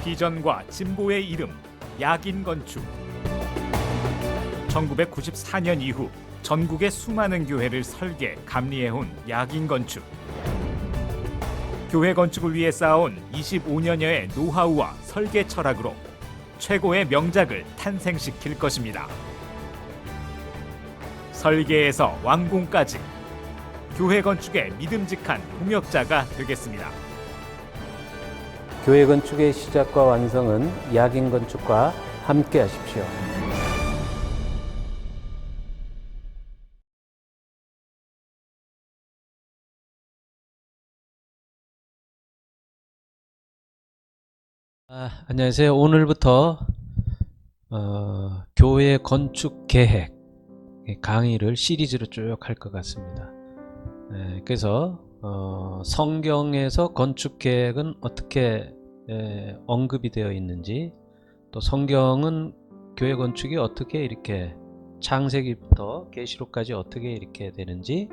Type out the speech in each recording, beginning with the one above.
비전과 진보의 이름, 야긴 건축. 1994년 이후 전국의 수많은 교회를 설계, 감리해온 야긴 건축. 교회 건축을 위해 쌓아온 25년여의 노하우와 설계 철학으로 최고의 명작을 탄생시킬 것입니다. 설계에서 완공까지 교회 건축의 믿음직한 동역자가 되겠습니다. 교회 건축의 시작과 완성은 야긴 건축과 함께 하십시오. 안녕하세요. 오늘부터 교회 건축 계획 강의를 시리즈로 쭉 할 것 같습니다. 그래서 성경에서 건축 계획은 어떻게 언급이 되어 있는지, 또 성경은 교회 건축이 어떻게 이렇게 창세기부터 계시록까지 어떻게 이렇게 되는지,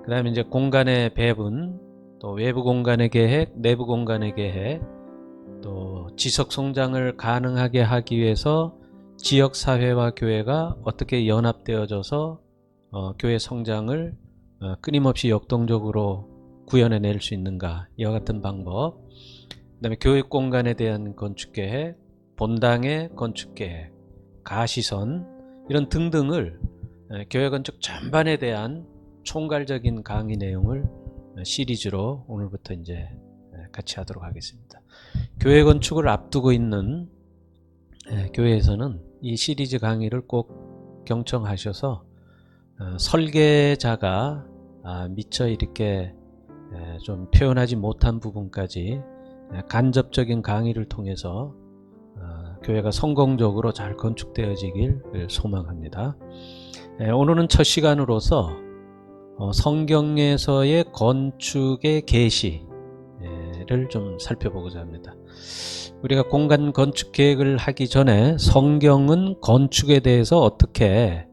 그 다음에 이제 공간의 배분, 또 외부 공간의 계획, 내부 공간의 계획, 또 지속 성장을 가능하게 하기 위해서 지역 사회와 교회가 어떻게 연합되어져서 교회 성장을 끊임없이 역동적으로 구현해낼 수 있는가, 이와 같은 방법, 그 다음에 교육 공간에 대한 건축계획, 본당의 건축계획, 가시선, 이런 등등을 교회 건축 전반에 대한 총괄적인 강의 내용을 시리즈로 오늘부터 이제 같이 하도록 하겠습니다. 교회 건축을 앞두고 있는 교회에서는 이 시리즈 강의를 꼭 경청하셔서 설계자가 미처 이렇게 좀 표현하지 못한 부분까지 간접적인 강의를 통해서 교회가 성공적으로 잘 건축되어지길 소망합니다. 오늘은 첫 시간으로서 성경에서의 건축의 계시를 좀 살펴보고자 합니다. 우리가 공간 건축 계획을 하기 전에 성경은 건축에 대해서 어떻게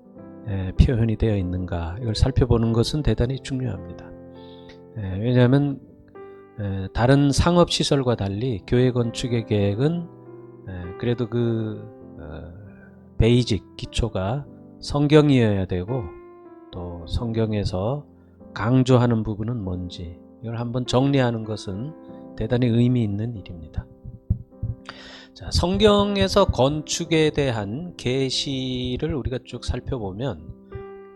표현이 되어 있는가, 이걸 살펴보는 것은 대단히 중요합니다. 왜냐하면 다른 상업시설과 달리 교회 건축의 계획은 그래도 그 베이직, 기초가 성경이어야 되고, 또 성경에서 강조하는 부분은 뭔지, 이걸 한번 정리하는 것은 대단히 의미 있는 일입니다. 자, 성경에서 건축에 대한 계시를 우리가 쭉 살펴보면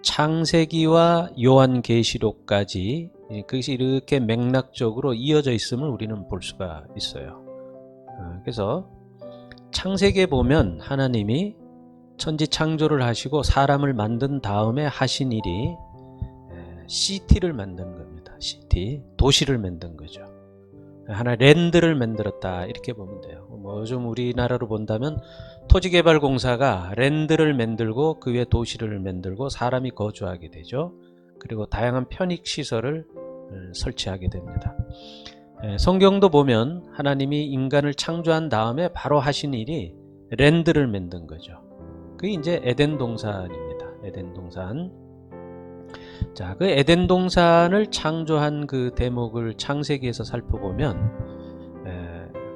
창세기와 요한계시록까지 그것이 이렇게 맥락적으로 이어져 있음을 우리는 볼 수가 있어요. 그래서 창세기에 보면 하나님이 천지 창조를 하시고 사람을 만든 다음에 하신 일이 시티를 만든 겁니다. 시티, 도시를 만든 거죠. 하나의 랜드를 만들었다, 이렇게 보면 돼요. 뭐 요즘 우리나라로 본다면 토지개발공사가 랜드를 만들고 그 위에 도시를 만들고 사람이 거주하게 되죠. 그리고 다양한 편익시설을 설치하게 됩니다. 성경도 보면 하나님이 인간을 창조한 다음에 바로 하신 일이 랜드를 만든 거죠. 그게 이제 에덴 동산입니다. 에덴 동산. 자, 그 에덴 동산을 창조한 그 대목을 창세기에서 살펴보면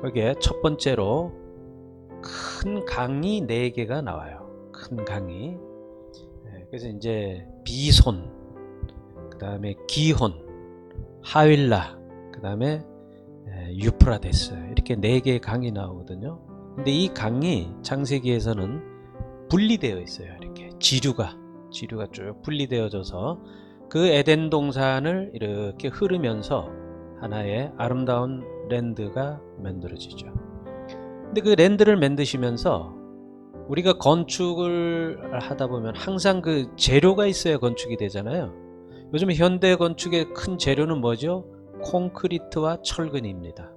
거기에 첫 번째로 큰 강이 4개가 나와요. 큰 강이. 그래서 이제 비손, 그 다음에 기혼, 하윌라, 그 다음에 유프라데스, 이렇게 4개의 강이 나오거든요. 근데 이 강이 창세기에서는 분리되어 있어요. 이렇게 지류가 쭉 분리되어져서 그 에덴 동산을 이렇게 흐르면서 하나의 아름다운 랜드가 만들어지죠. 근데 그 랜드를 만드시면서 우리가 건축을 하다 보면 항상 그 재료가 있어야 건축이 되잖아요. 요즘 현대 건축의 큰 재료는 뭐죠? 콘크리트와 철근입니다.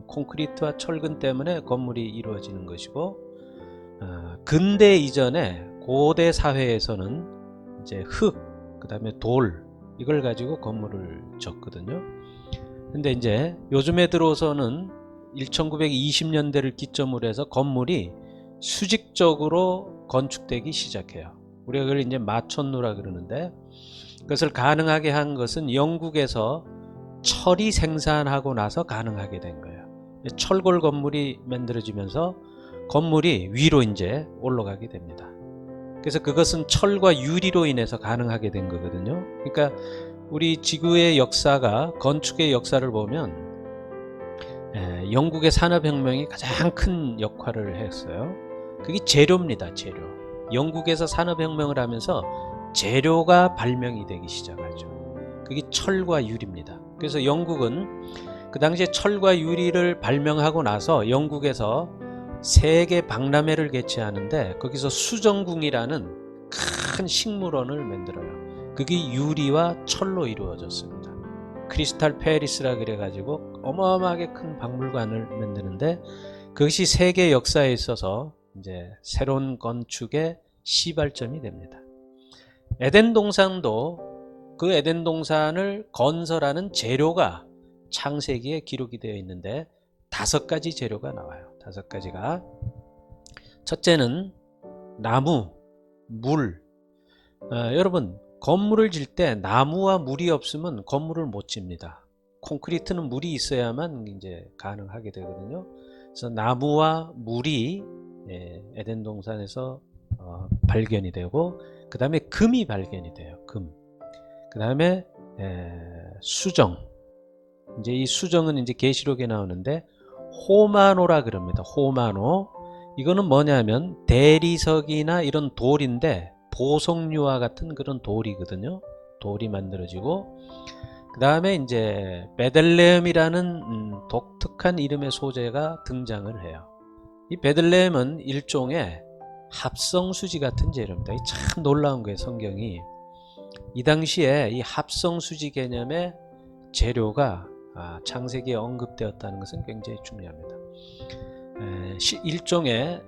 콘크리트와 철근 때문에 건물이 이루어지는 것이고, 근대 이전에 고대 사회에서는 이제 흙, 그 다음에 돌, 이걸 가지고 건물을 졌거든요. 근데 이제 요즘에 들어서는 1920년대를 기점으로 해서 건물이 수직적으로 건축되기 시작해요. 우리가 그걸 이제 마천루라 그러는데, 그것을 가능하게 한 것은 영국에서 철이 생산하고 나서 가능하게 된 거예요. 철골 건물이 만들어지면서 건물이 위로 이제 올라가게 됩니다. 그래서 그것은 철과 유리로 인해서 가능하게 된 거거든요. 그러니까 우리 지구의 역사가, 건축의 역사를 보면 영국의 산업혁명이 가장 큰 역할을 했어요. 그게 재료입니다. 재료. 영국에서 산업혁명을 하면서 재료가 발명이 되기 시작하죠. 그게 철과 유리입니다. 그래서 영국은 그 당시에 철과 유리를 발명하고 나서 영국에서 세계 박람회를 개최하는데 거기서 수정궁이라는 큰 식물원을 만들어요. 그게 유리와 철로 이루어졌습니다. 크리스탈 페리스라 그래가지고 어마어마하게 큰 박물관을 만드는데 그것이 세계 역사에 있어서 이제 새로운 건축의 시발점이 됩니다. 에덴 동산도 그 에덴 동산을 건설하는 재료가 창세기에 기록이 되어 있는데 5가지 재료가 나와요. 5가지가. 첫째는 나무, 물. 여러분, 건물을 질 때 나무와 물이 없으면 건물을 못 집니다. 콘크리트는 물이 있어야만 이제 가능하게 되거든요. 그래서 나무와 물이 에덴 동산에서 발견이 되고, 그 다음에 금이 발견이 돼요. 금. 그 다음에 수정. 이제 이 수정은 이제 계시록에 나오는데 호마노라 그럽니다. 호마노. 이거는 뭐냐면 대리석이나 이런 돌인데 보석류와 같은 그런 돌이거든요. 돌이 만들어지고, 그 다음에 이제 베들레헴이라는 독특한 이름의 소재가 등장을 해요. 이 베들레헴은 일종의 합성수지 같은 재료입니다. 참 놀라운 거예요. 성경이 이 당시에 이 합성수지 개념의 재료가 창세기에 언급되었다는 것은 굉장히 중요합니다. 일종의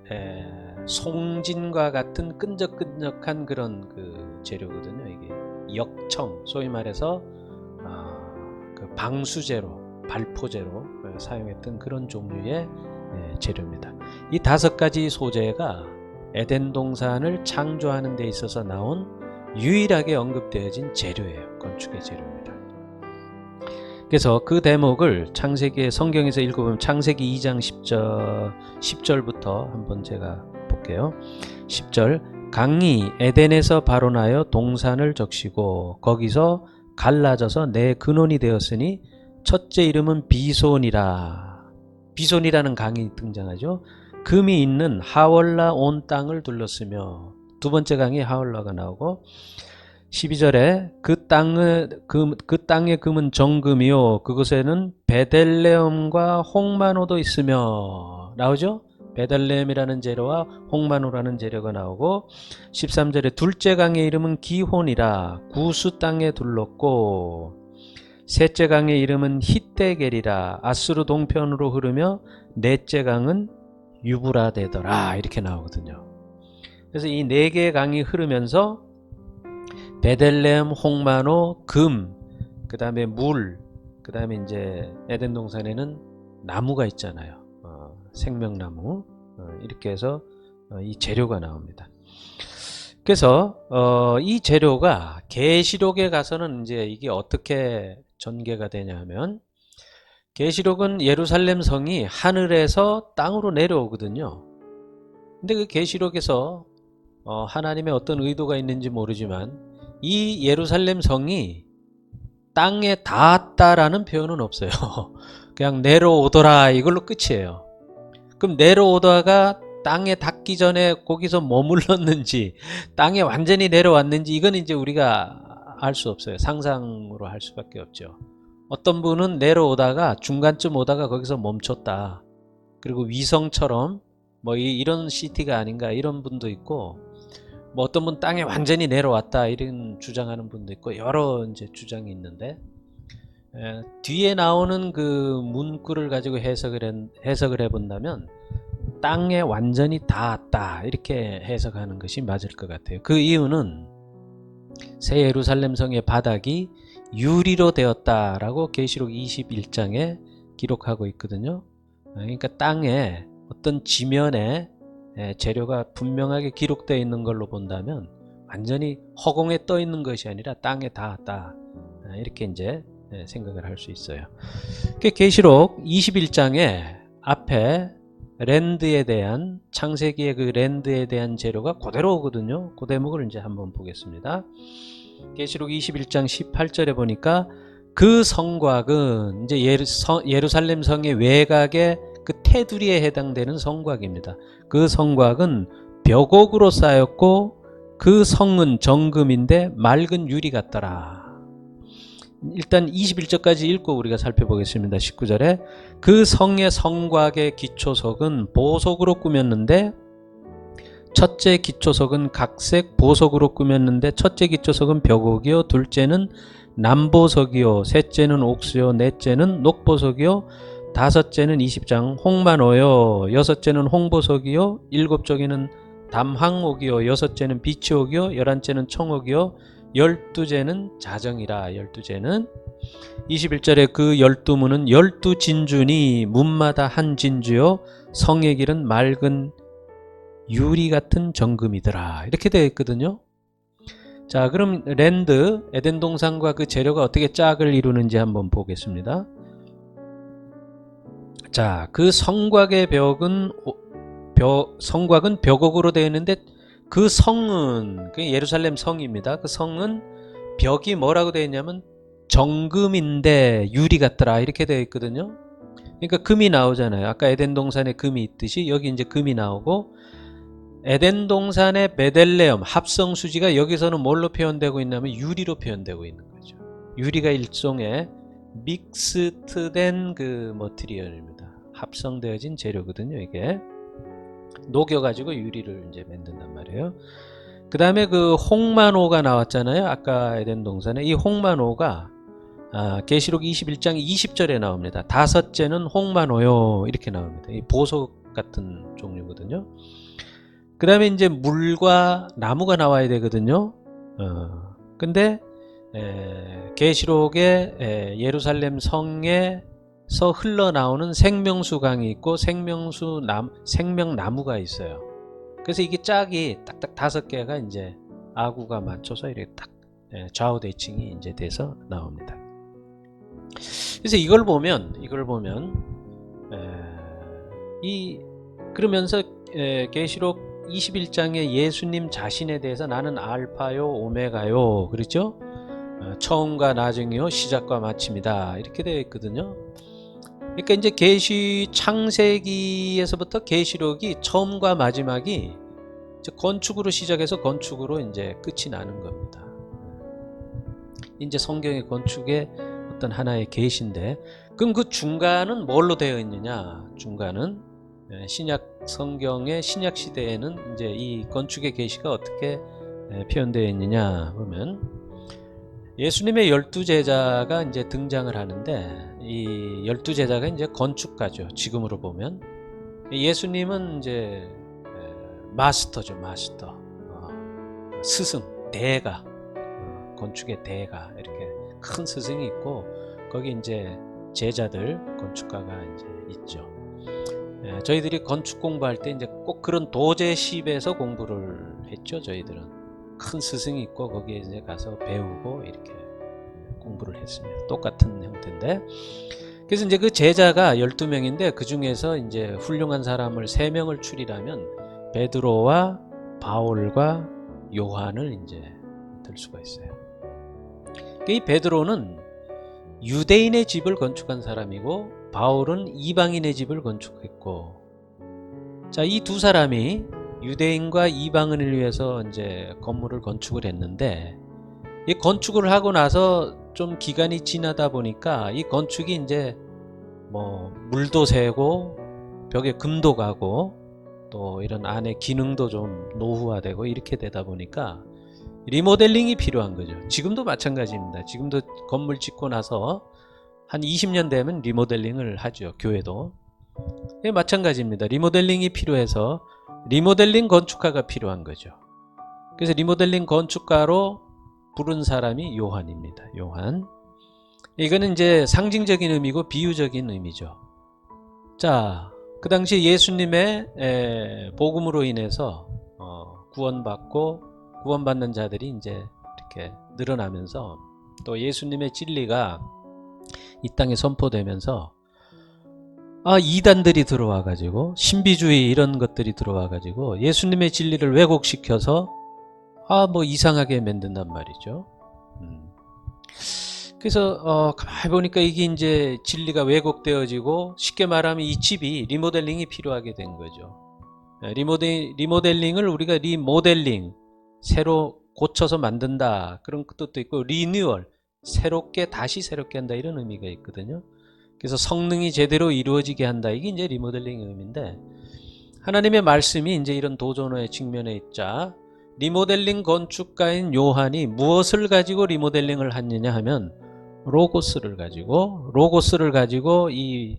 송진과 같은 끈적끈적한 그런 그 재료거든요. 이게 역청, 소위 말해서 그 방수제로, 발포제로 사용했던 그런 종류의 재료입니다. 이 5가지 소재가 에덴 동산을 창조하는 데 있어서 나온 유일하게 언급되어진 재료예요. 건축의 재료입니다. 그래서 그 대목을 창세기의 성경에서 읽어보면 창세기 2장 10절부터 한번 제가 볼게요. 10절 강이 에덴에서 발원하여 동산을 적시고 거기서 갈라져서 내 근원이 되었으니 첫째 이름은 비손이라. 비손이라는 강이 등장하죠. 금이 있는 하월라 온 땅을 둘렀으며, 두 번째 강이 하월라가 나오고, 12절에 그 땅의 금은 정금이요 그곳에는 베들레헴과 홍마노도 있으며 나오죠. 베들레헴이라는 재료와 홍마노라는 재료가 나오고, 13절에 둘째 강의 이름은 기혼이라 구스 땅에 둘렀고, 셋째 강의 이름은 히데겔이라 아수르 동편으로 흐르며 넷째 강은 유브라데더라. 이렇게 나오거든요. 그래서 이 4개의 강이 흐르면서 베들레헴, 홍마노, 금, 그 다음에 물, 그 다음에 이제 에덴 동산에는 나무가 있잖아요. 생명나무. 이렇게 해서 이 재료가 나옵니다. 그래서 이 재료가 계시록에 가서는 이제 이게 어떻게 전개가 되냐 하면, 계시록은 예루살렘 성이 하늘에서 땅으로 내려오거든요. 근데 그 계시록에서 하나님의 어떤 의도가 있는지 모르지만 이 예루살렘 성이 땅에 닿았다라는 표현은 없어요. 그냥 내려오더라 이걸로 끝이에요. 그럼 내려오다가 땅에 닿기 전에 거기서 머물렀는지 땅에 완전히 내려왔는지 이건 이제 우리가 알 수 없어요. 상상으로 할 수밖에 없죠. 어떤 분은 내려오다가 중간쯤 오다가 거기서 멈췄다. 그리고 위성처럼 뭐 이런 시티가 아닌가 이런 분도 있고, 뭐 어떤 분 땅에 완전히 내려왔다 이런 주장하는 분도 있고, 여러 이제 주장이 있는데, 뒤에 나오는 그 문구를 가지고 해석을 해본다면 땅에 완전히 닿았다 이렇게 해석하는 것이 맞을 것 같아요. 그 이유는 새 예루살렘 성의 바닥이 유리로 되었다라고 계시록 21장에 기록하고 있거든요. 그러니까 땅에 어떤 지면에 재료가 분명하게 기록되어 있는 걸로 본다면 완전히 허공에 떠 있는 것이 아니라 땅에 닿았다 이렇게 이제 생각을 할 수 있어요. 계시록 21장에 앞에 랜드에 대한 창세기의 그 랜드에 대한 재료가 그대로 오거든요. 그 대목을 이제 한번 보겠습니다. 계시록 21장 18절에 보니까 그 성곽은 이제 예루살렘 성의 외곽의 그 테두리에 해당되는 성곽입니다. 그 성곽은 벽옥으로 쌓였고 그 성은 정금인데 맑은 유리 같더라. 일단 21절까지 읽고 우리가 살펴보겠습니다. 19절에 그 성의 성곽의 기초석은 보석으로 꾸몄는데 첫째 기초석은 각색 보석으로 꾸몄는데 첫째 기초석은 벽옥이요 둘째는 남보석이요 셋째는 옥수요 넷째는 녹보석이요 다섯째는 20장 홍만호요 여섯째는 홍보석이요 일곱째는 담황옥이요 여섯째는 비치옥이요 열한째는 청옥이요 12제는 자정이라. 12제는 21절에 그 12문은 12진주니 문마다 한 진주요 성의 길은 맑은 유리 같은 정금이더라. 이렇게 되어 있거든요. 자, 그럼 랜드 에덴 동산과 그 재료가 어떻게 짝을 이루는지 한번 보겠습니다. 자, 그 성곽의 성곽은 벽옥으로 되어 있는데 그 성은 그 예루살렘 성입니다. 그 성은 벽이 뭐라고 되어 있냐면 정금인데 유리 같더라 이렇게 되어 있거든요. 그러니까 금이 나오잖아요. 아까 에덴 동산에 금이 있듯이 여기 이제 금이 나오고 에덴 동산의 베들레헴 합성 수지가 여기서는 뭘로 표현되고 있냐면 유리로 표현되고 있는 거죠. 유리가 일종의 믹스트된 그 머티리얼입니다. 합성되어진 재료거든요. 이게 녹여가지고 유리를 이제 만든단 말이에요. 그 다음에 그 홍만호가 나왔잖아요. 아까 에덴 동산에 이 홍만호가 계시록 21장 20절에 나옵니다. 다섯째는 홍만호요 이렇게 나옵니다. 이 보석 같은 종류거든요. 그 다음에 이제 물과 나무가 나와야 되거든요. 근데 계시록에 예루살렘 성에 서 흘러나오는 생명수 강이 있고 생명나무가 있어요. 그래서 이게 짝이 딱딱 5개가 이제 아구가 맞춰서 이렇게 딱 좌우 대칭이 이제 돼서 나옵니다. 그래서 이걸 보면 그러면서 계시록 21장의 예수님 자신에 대해서 나는 알파요 오메가요 그렇죠? 처음과 나중이요 시작과 마침이다 이렇게 되어 있거든요. 그러니까 이제 창세기에서부터 계시록이 처음과 마지막이 건축으로 시작해서 건축으로 이제 끝이 나는 겁니다. 이제 성경의 건축의 어떤 하나의 계시인데, 그럼 그 중간은 뭘로 되어 있느냐? 중간은 신약 성경의 신약 시대에는 이제 이 건축의 계시가 어떻게 표현되어 있느냐 보면 예수님의 12제자가 이제 등장을 하는데 이 12제자가 이제 건축가죠. 지금으로 보면 예수님은 이제 마스터죠. 마스터. 스승, 대가. 건축의 대가. 이렇게 큰 스승이 있고 거기 이제 제자들 건축가가 이제 있죠. 저희들이 건축 공부할 때 이제 꼭 그런 도제십에서 공부를 했죠. 저희들은 큰 스승이 있고 거기에 이제 가서 배우고 이렇게 공부를 했습니다. 똑같은 형태인데, 그래서 이제 그 제자가 12명인데 그 중에서 이제 훌륭한 사람을 3명을 추리라면 베드로와 바울과 요한을 이제 들 수가 있어요. 이 베드로는 유대인의 집을 건축한 사람이고 바울은 이방인의 집을 건축했고, 자, 이 두 사람이 유대인과 이방인을 위해서 이제 건물을 건축을 했는데, 이 건축을 하고 나서 좀 기간이 지나다 보니까 이 건축이 이제 뭐 물도 새고 벽에 금도 가고 또 이런 안에 기능도 좀 노후화되고 이렇게 되다 보니까 리모델링이 필요한 거죠. 지금도 마찬가지입니다. 지금도 건물 짓고 나서 한 20년 되면 리모델링을 하죠. 교회도. 네, 마찬가지입니다. 리모델링이 필요해서 리모델링 건축가가 필요한 거죠. 그래서 리모델링 건축가로 부른 사람이 요한입니다. 요한. 이거는 이제 상징적인 의미고 비유적인 의미죠. 자, 그 당시 예수님의 복음으로 인해서 구원받는 자들이 이제 이렇게 늘어나면서 또 예수님의 진리가 이 땅에 선포되면서 이단들이 들어와 가지고 신비주의 이런 것들이 들어와 가지고 예수님의 진리를 왜곡시켜서 뭐 이상하게 만든단 말이죠. 그래서 가만히 보니까 이게 이제 진리가 왜곡되어지고 쉽게 말하면 이 집이 리모델링이 필요하게 된 거죠. 리모델링을 우리가 리모델링, 새로 고쳐서 만든다 그런 뜻도 있고, 리뉴얼, 다시 새롭게 한다 이런 의미가 있거든요. 그래서 성능이 제대로 이루어지게 한다, 이게 이제 리모델링의 의미인데, 하나님의 말씀이 이제 이런 도전의 직면에 있자 리모델링 건축가인 요한이 무엇을 가지고 리모델링을 했느냐 하면 로고스를 가지고 이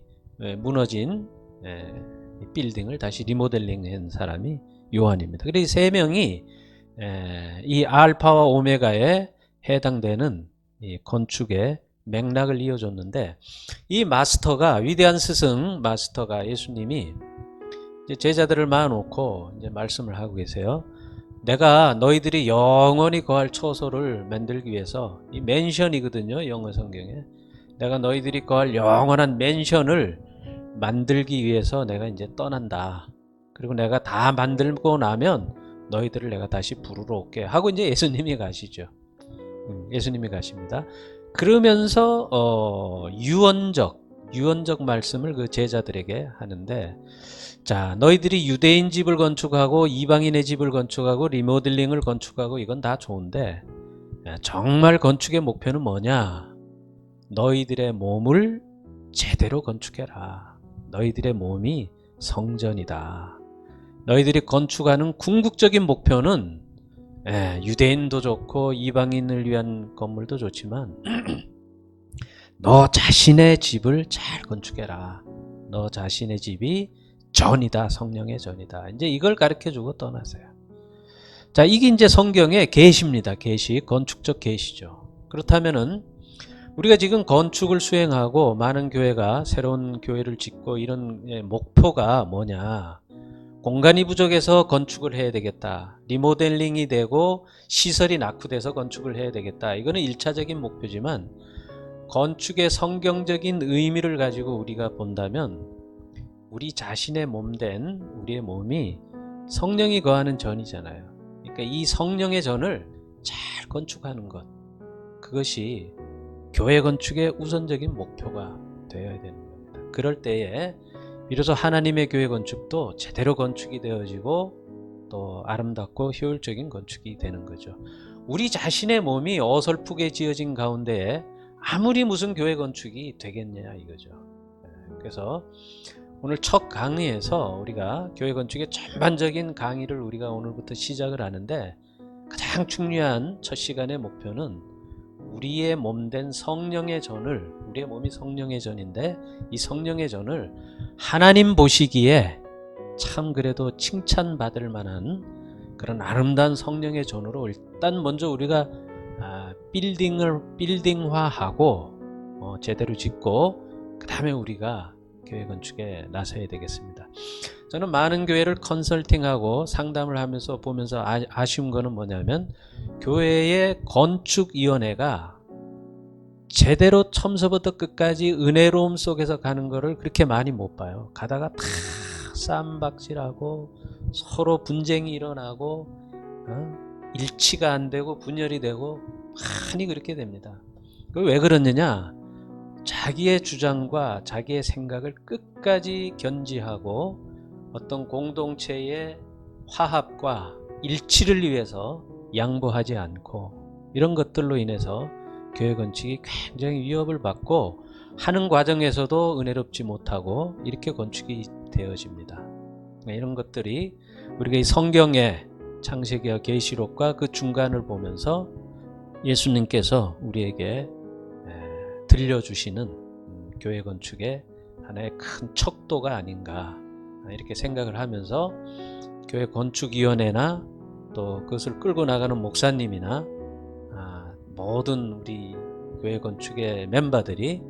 무너진 이 빌딩을 다시 리모델링한 사람이 요한입니다. 그래서 세 명이 이 알파와 오메가에 해당되는 이 건축의 맥락을 이어줬는데, 이 마스터가, 위대한 스승 마스터가 예수님이 이제 제자들을 모아놓고 이제 말씀을 하고 계세요. 내가 너희들이 영원히 거할 처소를 만들기 위해서, 이 맨션이거든요, 영어 성경에. 내가 너희들이 거할 영원한 맨션을 만들기 위해서 내가 이제 떠난다. 그리고 내가 다 만들고 나면 너희들을 내가 다시 부르러 올게 하고 이제 예수님이 가시죠. 예수님이 가십니다. 그러면서 유언적 말씀을 그 제자들에게 하는데, 자, 너희들이 유대인 집을 건축하고 이방인의 집을 건축하고 리모델링을 건축하고 이건 다 좋은데, 정말 건축의 목표는 뭐냐? 너희들의 몸을 제대로 건축해라. 너희들의 몸이 성전이다. 너희들이 건축하는 궁극적인 목표는 유대인도 좋고 이방인을 위한 건물도 좋지만 너 자신의 집을 잘 건축해라. 너 자신의 집이 전이다. 성령의 전이다. 이제 이걸 가르쳐주고 떠나세요. 자, 이게 이제 성경의 계시입니다. 계시, 건축적 계시죠. 그렇다면은 우리가 지금 건축을 수행하고 많은 교회가 새로운 교회를 짓고 이런 목표가 뭐냐? 공간이 부족해서 건축을 해야 되겠다. 리모델링이 되고 시설이 낙후돼서 건축을 해야 되겠다. 이거는 1차적인 목표지만, 건축의 성경적인 의미를 가지고 우리가 본다면 우리 자신의 몸된 우리의 몸이 성령이 거하는 전이잖아요. 그러니까 이 성령의 전을 잘 건축하는 것, 그것이 교회 건축의 우선적인 목표가 되어야 되는 겁니다. 그럴 때에 비로소 하나님의 교회 건축도 제대로 건축이 되어지고 또 아름답고 효율적인 건축이 되는 거죠. 우리 자신의 몸이 어설프게 지어진 가운데에 아무리 무슨 교회 건축이 되겠냐 이거죠. 그래서 오늘 첫 강의에서 우리가 교회 건축의 전반적인 강의를 우리가 오늘부터 시작을 하는데, 가장 중요한 첫 시간의 목표는 우리의 몸된 성령의 전을, 우리의 몸이 성령의 전인데 이 성령의 전을 하나님 보시기에 참 그래도 칭찬받을 만한 그런 아름다운 성령의 전으로 일단 먼저 우리가 빌딩화하고 제대로 짓고 그 다음에 우리가 교회 건축에 나서야 되겠습니다. 저는 많은 교회를 컨설팅하고 상담을 하면서 보면서 아쉬운 거는 뭐냐면, 교회의 건축위원회가 제대로 처음서부터 끝까지 은혜로움 속에서 가는 거를 그렇게 많이 못 봐요. 가다가 다 쌈박질하고 서로 분쟁이 일어나고 일치가 안 되고 분열이 되고 많이 그렇게 됩니다. 왜 그러느냐? 자기의 주장과 자기의 생각을 끝까지 견지하고 어떤 공동체의 화합과 일치를 위해서 양보하지 않고, 이런 것들로 인해서 교회 건축이 굉장히 위협을 받고 하는 과정에서도 은혜롭지 못하고 이렇게 건축이 되어집니다. 이런 것들이 우리가 이 성경의 창세기와 계시록과 그 중간을 보면서 예수님께서 우리에게 들려주시는 교회 건축의 하나의 큰 척도가 아닌가, 이렇게 생각을 하면서 교회 건축위원회나 또 그것을 끌고 나가는 목사님이나 모든 우리 교회 건축의 멤버들이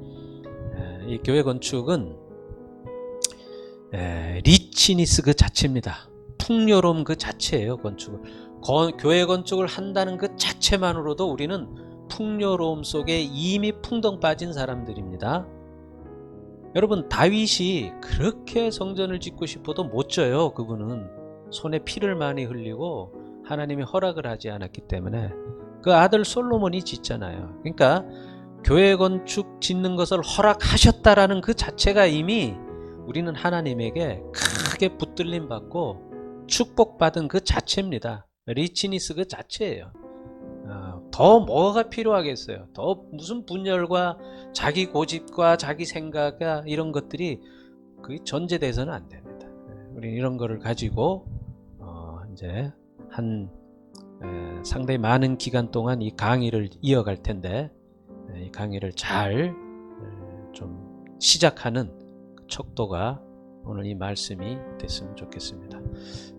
이 교회 건축은 리치니스 그 자체입니다. 풍요로움 그 자체예요. 건축을 교회 건축을 한다는 그 자체만으로도 우리는 풍요로움 속에 이미 풍덩 빠진 사람들입니다. 여러분 다윗이 그렇게 성전을 짓고 싶어도 못 져요. 그분은 손에 피를 많이 흘리고 하나님이 허락을 하지 않았기 때문에 그 아들 솔로몬이 짓잖아요. 그러니까 교회 건축 짓는 것을 허락하셨다라는 그 자체가 이미 우리는 하나님에게 크게 붙들림 받고 축복받은 그 자체입니다. 리치니스 그 자체예요. 더 뭐가 필요하겠어요. 더 무슨 분열과 자기 고집과 자기 생각 이런 것들이 그 전제돼서는 안 됩니다. 우리 이런 거를 가지고 이제 한 상당히 많은 기간 동안 이 강의를 이어갈 텐데 이 강의를 잘 좀 시작하는 척도가 오늘 이 말씀이 됐으면 좋겠습니다.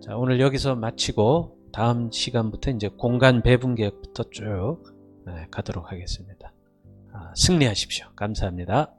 자, 오늘 여기서 마치고 다음 시간부터 이제 공간 배분 계획부터 쭉 가도록 하겠습니다. 승리하십시오. 감사합니다.